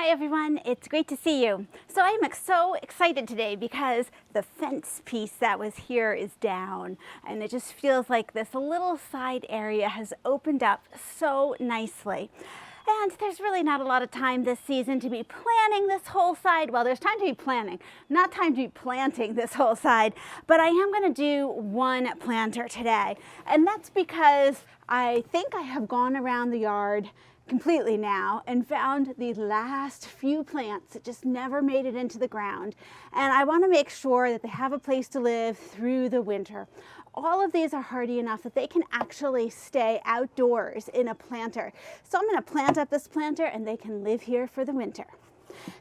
Hi everyone, it's great to see you. So I'm so excited today because the fence piece that was here is down and it just feels like this little side area has opened up so nicely. And there's really not a lot of time this season to be planning this whole side. Well, there's time to be planning, not time to be planting this whole side, but I am going to do one planter today. And that's because I think I have gone around the yard completely now and found the last few plants that just never made it into the ground. And I want to make sure that they have a place to live through the winter. All of these are hardy enough that they can actually stay outdoors in a planter. So I'm going to plant up this planter and they can live here for the winter.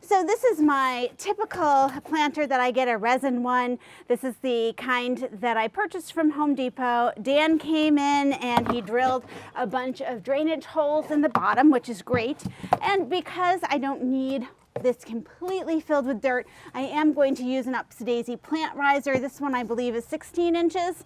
So this is my typical planter that I get, a resin one. This is the kind that I purchased from Home Depot. Dan came in and he drilled a bunch of drainage holes in the bottom, which is great. And because I don't need this completely filled with dirt, I am going to use an Upsy-Daisy plant riser. This one I believe is 16 inches,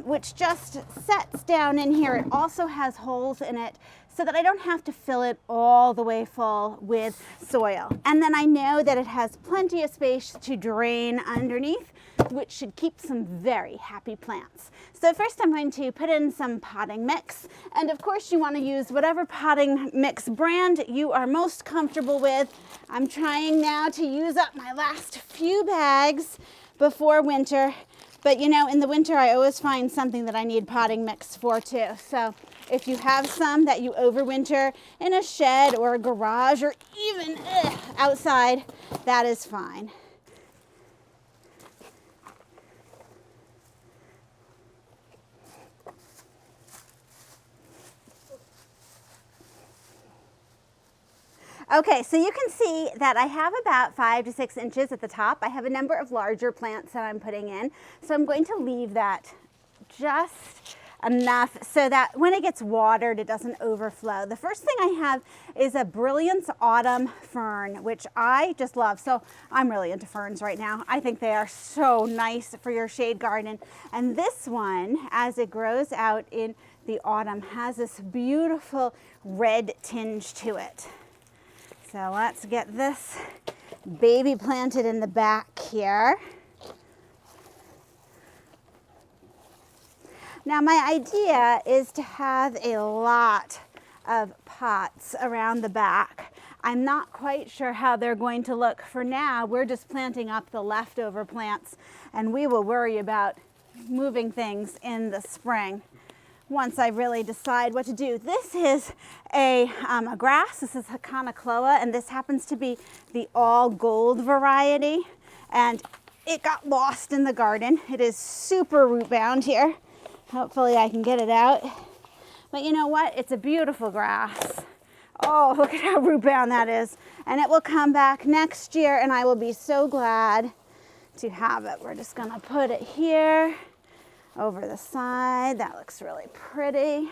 which just sets down in here. It also has holes in it so that I don't have to fill it all the way full with soil. And then I know that it has plenty of space to drain underneath, which should keep some very happy plants. So first I'm going to put in some potting mix. And of course you want to use whatever potting mix brand you are most comfortable with. I'm trying now to use up my last few bags before winter. But you know, in the winter I always find something that I need potting mix for too. So if you have some that you overwinter in a shed or a garage or even outside, that is fine. Okay, so you can see that I have about 5 to 6 inches at the top. I have a number of larger plants that I'm putting in. So I'm going to leave that just enough so that when it gets watered, it doesn't overflow. The first thing I have is a Brilliance Autumn fern, which I just love. So I'm really into ferns right now. I think they are so nice for your shade garden. And this one, as it grows out in the autumn, has this beautiful red tinge to it. So let's get this baby planted in the back here. Now my idea is to have a lot of pots around the back. I'm not quite sure how they're going to look. For now, we're just planting up the leftover plants and we will worry about moving things in the spring once I really decide what to do. This is a grass. This is heuchera, and this happens to be the all gold variety. And it got lost in the garden. It is super root bound here. Hopefully I can get it out. But you know what? It's a beautiful grass. Oh, look at how root bound that is. And it will come back next year and I will be so glad to have it. We're just gonna put it here over the side. That looks really pretty.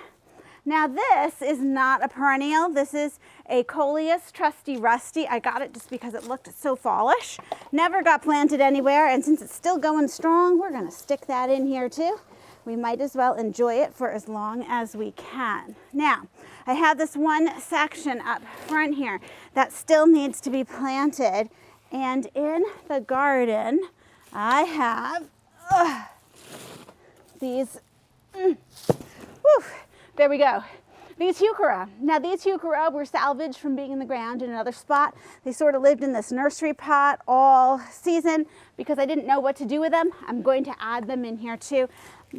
Now this is not a perennial. This is a coleus trusty rusty. I got it just because it looked so fallish. Never got planted anywhere, and since it's still going strong, we're gonna stick that in here too. We might as well enjoy it for as long as we can. Now, I have this one section up front here that still needs to be planted, and in the garden I have these, there we go. These heuchera. Now these heuchera were salvaged from being in the ground in another spot. They sort of lived in this nursery pot all season because I didn't know what to do with them. I'm going to add them in here too.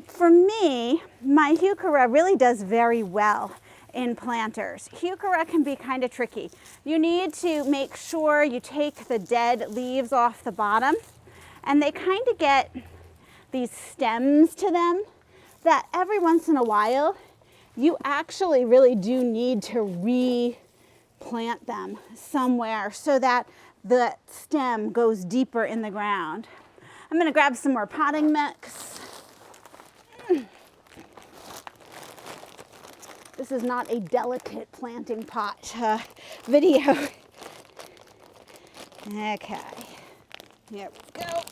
For me, my heuchera really does very well in planters. Heuchera can be kind of tricky. You need to make sure you take the dead leaves off the bottom, and they kind of get these stems to them that every once in a while you actually really do need to replant them somewhere so that the stem goes deeper in the ground. I'm going to grab some more potting mix. This is not a delicate planting pot video. Okay, here we go.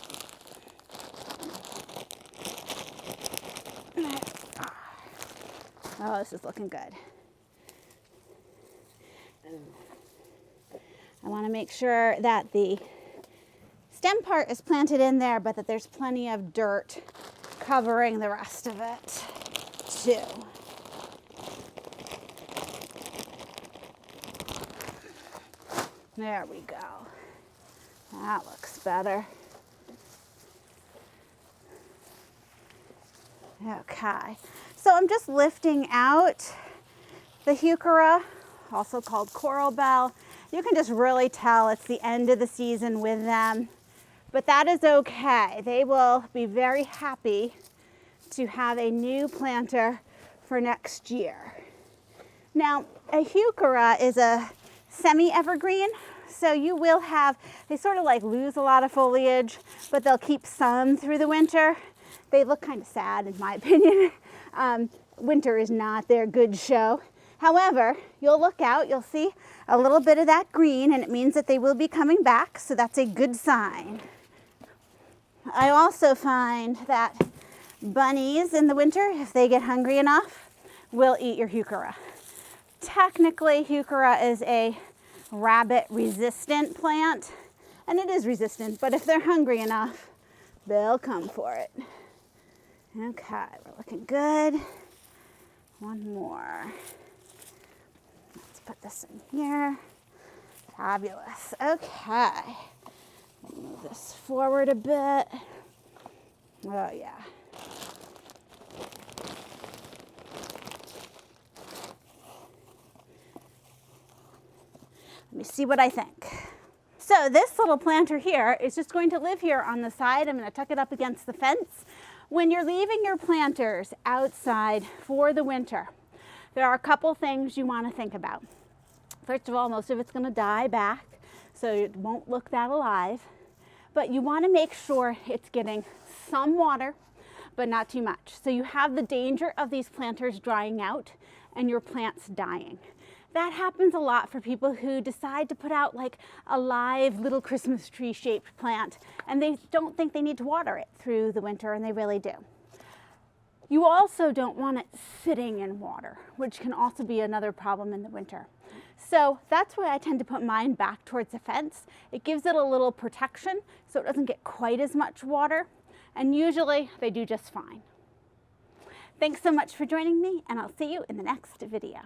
Oh, this is looking good. I want to make sure that the stem part is planted in there, but that there's plenty of dirt covering the rest of it too. There we go. That looks better. Okay, so I'm just lifting out the heuchera, also called coral bell. You can just really tell it's the end of the season with them, but that is okay. They will be very happy to have a new planter for next year. Now, a heuchera is a semi-evergreen, so you will have, they sort of like lose a lot of foliage, but they'll keep some through the winter. They look kind of sad in my opinion. Winter is not their good show. However, you'll look out, you'll see a little bit of that green, and it means that they will be coming back, so that's a good sign. I also find that bunnies in the winter, if they get hungry enough, will eat your heuchera. Technically, heuchera is a rabbit-resistant plant, and it is resistant, but if they're hungry enough, they'll come for it. Okay, we're looking good. One more. Let's put this in here. Fabulous. Okay. Move this forward a bit. Oh, yeah. Let me see what I think. So this little planter here is just going to live here on the side. I'm going to tuck it up against the fence. When you're leaving your planters outside for the winter, there are a couple things you want to think about. First of all, most of it's going to die back, so it won't look that alive. But you want to make sure it's getting some water, but not too much. So you have the danger of these planters drying out and your plants dying. That happens a lot for people who decide to put out like a live little Christmas tree shaped plant and they don't think they need to water it through the winter, and they really do. You also don't want it sitting in water, which can also be another problem in the winter. So that's why I tend to put mine back towards the fence. It gives it a little protection so it doesn't get quite as much water, and usually they do just fine. Thanks so much for joining me, and I'll see you in the next video.